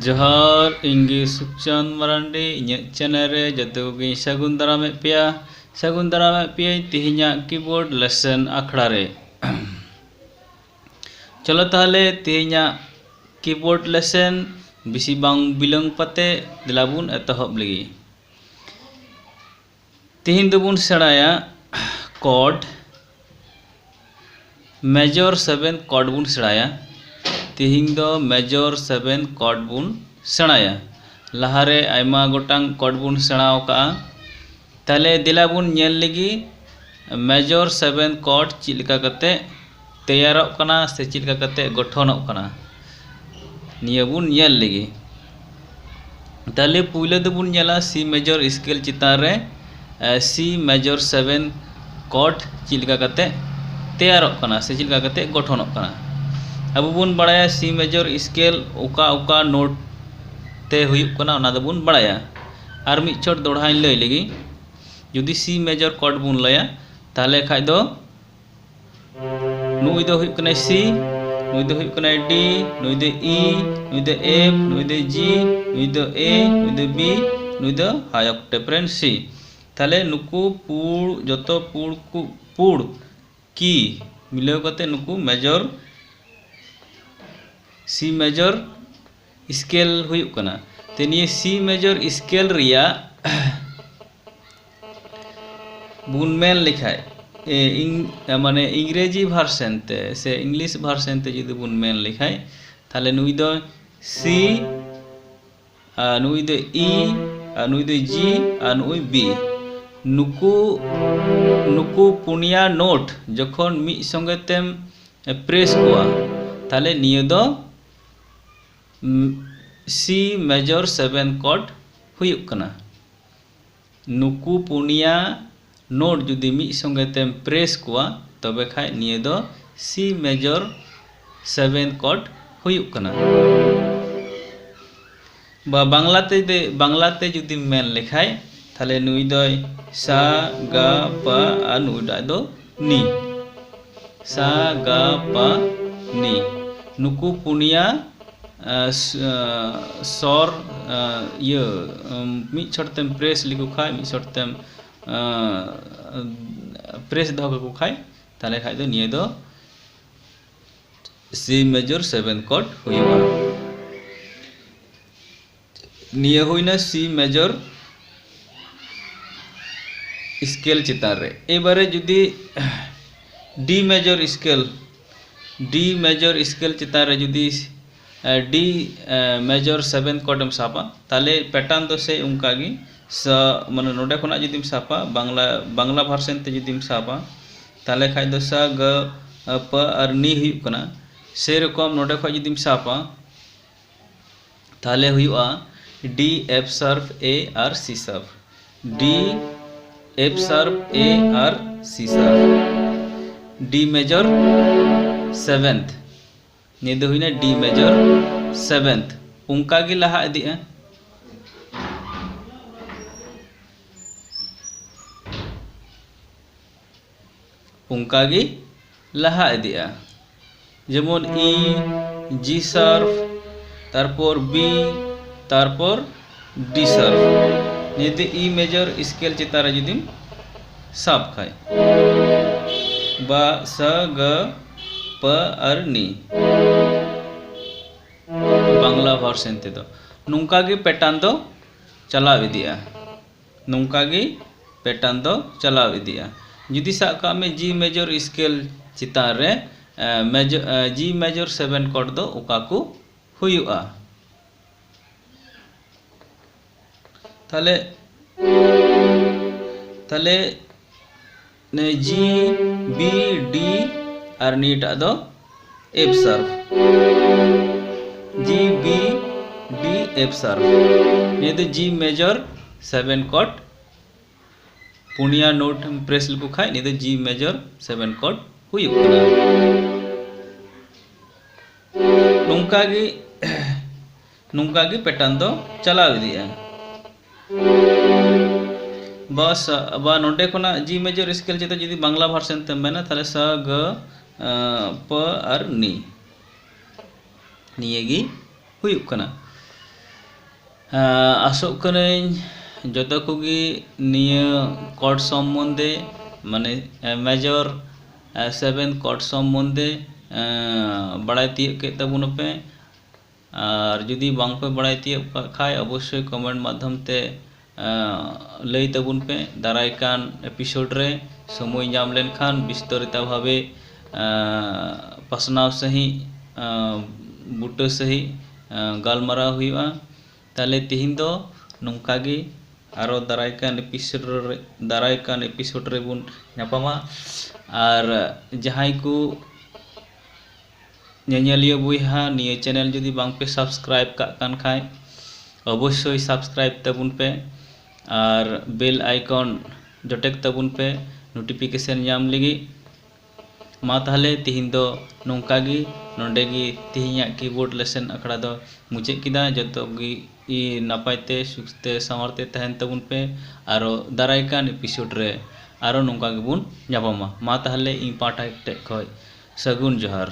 जोहार इंगे सुखचंद मरांडी इᱧᱟᱹᱜ चैनल रे जते कोगे सगुन दारामे पे तिहिᱧा कीबोर्ड लेसन आखड़ा रे चलो ताहले तिहिᱧा कीबोर्ड लेसन बिसी बांग बिलंग पाते दिलाबुन एतहब लगी तिहिñ दोबुन सेणाया कॉर्ड मेजर 7 कॉर्ड बुन सेणाया तिहिñ दो मेजर 7 कॉर्ड बुन सेणाया लहारे आयमा गोटांग कॉर्ड बुन सेणाव का ताले दिला बुन नेल लगी मेजर 7 कॉर्ड चिलका कते तैयारोग कना से चिलका कते गठनोग कना निया बुन नेल लगी ताले पुइले दो बुन नेला सी मेजर स्केल चितान रे सी मेजर 7 कॉर्ड चिलका कते तैयारोग कना से चिलका कते गठनोग कना अब बुन बड़ाया सी मेजर स्केल उका उका नोट ते हुयुग कना ओना दो बुन बड़ाया और मिद छोट दोड़ाइन लई लगी जुदी सी मेजर कॉर्ड बुन लया ताले खाय दो नुई दो हुयुग कना सी नुई दो हुयुग कना डी नुई दो ई नुई दो एफ नुई दो जी नुई दो ए नुई दो बी नुई दो हाई ऑक्टेव रेन सी ताले नुकु पुड़ जतो पुड़ की मिलाव कते नुकु मेजर सी मेजर स्केल हुयुग कना ते निये सी मेजर स्केल रिया बुन मेन लिखाय माने इंग्रेजी भार्सन ते से इंग्लिश भार्सन ते जुदी बुन मेन लिखाय ताले नुई दो सी नुई दो ई नुई दो जी नुई बी नुकु पुनिया नोट जखन मिद संगे तेम प्रेस कोआ ताले निये दो सी मेजर 7 कॉर्ड हुयुग कना नुकु पुनिया नोट जुदी मिद संगे तेम प्रेस कोआ तबे खाय निये दो सी मेजर 7 कॉर्ड हुयुग कना बा बांग्लाते जुदी मेन लिखाय ताले नुई दो सा गा पा आ नुई दो नी सा गा पा नी नुकु पुनिया सौर ये मिद छोटतेम प्रेस लिखु खाय मिद छोटतेम प्रेस दो को खाय ताले खाय दो निये दो सी मेजर 7 कॉर्ड हुयुआ निये हुइना सी मेजर स्केल चितान रे एबारे जुदी डी मेजर स्केल चितान रे जुदी डी मेजर 7 कॉर्डम सापा ताले पैटर्न दो से उनकागी माने नोडे खोना जुदीम सापा बांग्ला भार्सन ते जुदीम सापा ताले खाय दो सा ग प और नी हुयुग कना से रकम नोडे खो जुदीम सापा ताले हुयुआ डी एफ शार्प ए और C sharp D F sharp A और C sharp D major 7th निये दो हुइना डी मेजर 7th उनका गी लहा इदिया उनका गी लहा इदिया जेमन ई जी शार्प तारपर बी तारपर डी शार्प निये दो ई मेजर स्केल चितारे जुदीम साब खाय बा स ग प और नी बांग्ला भार्सन ते दो नुंका गी पैटर्न दो चलाव इदिया नुंका गी पैटर्न दो चलाव इदिया जुदी सा का में जी मेजर स्केल चितान रे जी मेजर 7 कॉर्ड दो उका को हुयुआ ताले ने जी बी डी और नीटा दो F sharp G B D F sharp ये दो जी मेजर 7 कॉर्ड पुनिया नोट प्रेस लिखु खाय ये दो जी मेजर 7 कॉर्ड हुयुग कना नुंका गी पैटर्न दो चलाव इदिया बस अब नोडे खोना जी मेजर स्केल चिता जुदी बांग्ला भार्सन ते मेना ताले स ग प और नी निये गी हुयुग कना आसोग करें जो कोगी निया कोड सम्बन्धे माने मेजर 7 कोड सम्बन्धे बड़ाई तीयक के तबुन पे और जुदी बांग पे बड़ाई तीयक खाय अवश्य कमेंट माध्यम ते लई तबुन पे दारायकान एपिसोड रे समय नाम लेन खान विस्तरित भावे पासनाव सही बूटा सही गालमारा हुआ ताले तिहिन दो नोंकागी आरो दारायकान एपिसोड रे बुन नापामा और जहां को नेनेलिया बुहा निये चैनल जुदी बांग पे सब्सक्राइब कान खाय अवश्य सब्सक्राइब तबुन पे और बेल आइकन जटेक तबुन पे नोटिफिकेशन नाम लगी मा ताहले तिहिन दो नोंकागी नोंडेगी तिहिया कीबोर्ड लेसन अखड़ा दो मुचे किदा जतोगी नापायते सुखते सामरते तहन तबुन पे आरो दारायकान एपिसोड रे आरो नोंकागी बुन नापामा मा ताहले इन पाठा टेक खय सगुन जोहार।